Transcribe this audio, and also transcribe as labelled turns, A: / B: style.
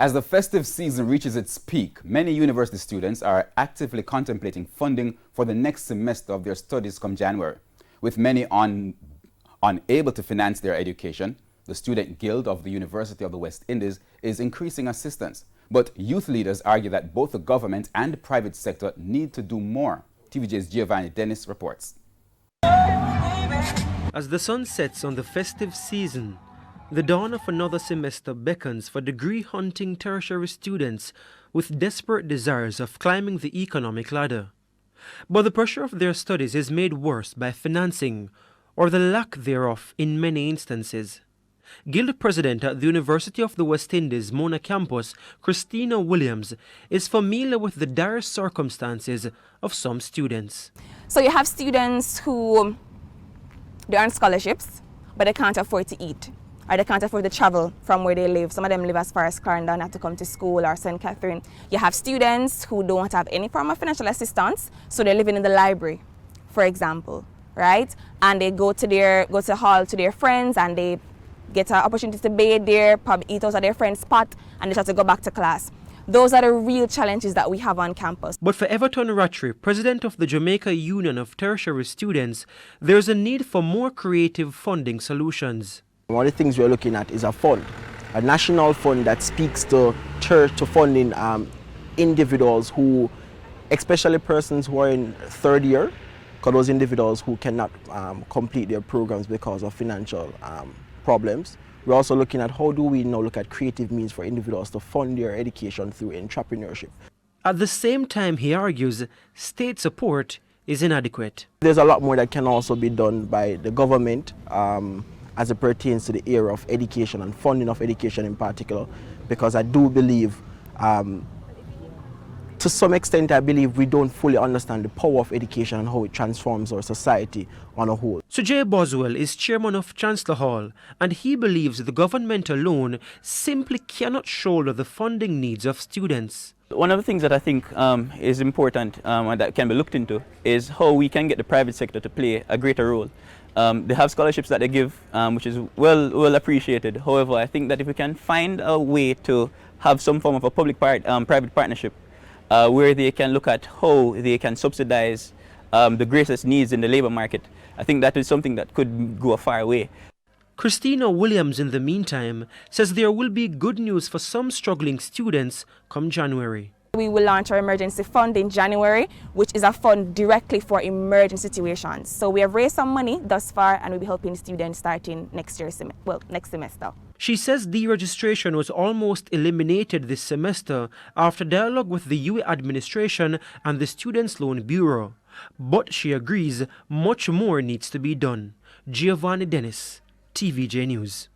A: As the festive season reaches its peak, many university students are actively contemplating funding for the next semester of their studies come January. With many unable to finance their education, the Student Guild of the University of the West Indies is increasing assistance. But youth leaders argue that both the government and the private sector need to do more. TVJ's Giovanni Dennis reports.
B: As the sun sets on the festive season, the dawn of another semester beckons for degree-hunting tertiary students with desperate desires of climbing the economic ladder. But the pressure of their studies is made worse by financing, or the lack thereof in many instances. Guild President at the University of the West Indies, Mona Campus, Christina Williams, is familiar with the dire circumstances of some students.
C: So you have students who they earn scholarships, but they can't afford to eat, or they can't afford to travel from where they live. Some of them live as far as Clarendon, have to come to school, or St. Catherine. You have students who don't have any form of financial assistance, so they're living in the library, for example, right? And they go to hall to their friends, and they get an opportunity to bathe there, probably eat out of their friend's spot, and they have to go back to class. Those are the real challenges that we have on campus.
B: But for Everton Rattray, president of the Jamaica Union of Tertiary Students, there's a need for more creative funding solutions.
D: One of the things we're looking at is a fund, a national fund that speaks to funding individuals who, especially persons who are in third year, because those individuals who cannot complete their programs because of financial problems. We're also looking at how do we now look at creative means for individuals to fund their education through entrepreneurship.
B: At the same time, he argues, state support is inadequate.
D: There's a lot more that can also be done by the government as it pertains to the area of education and funding of education in particular, because I do believe, to some extent, I believe we don't fully understand the power of education and how it transforms our society on a whole.
B: Sir J. Boswell is chairman of Chancellor Hall, and he believes the government alone simply cannot shoulder the funding needs of students.
E: One of the things that I think is important and that can be looked into is how we can get the private sector to play a greater role. They have scholarships that they give, which is well appreciated. However, I think that if we can find a way to have some form of a public-private partnership where they can look at how they can subsidize the greatest needs in the labor market, I think that is something that could go a far way.
B: Christina Williams, in the meantime, says there will be good news for some struggling students come January.
C: We will launch our emergency fund in January, which is a fund directly for emergency situations. So we have raised some money thus far, and we'll be helping students starting next semester.
B: She says deregistration was almost eliminated this semester after dialogue with the UWI administration and the Students' Loan Bureau. But she agrees much more needs to be done. Giovanni Dennis, TVJ News.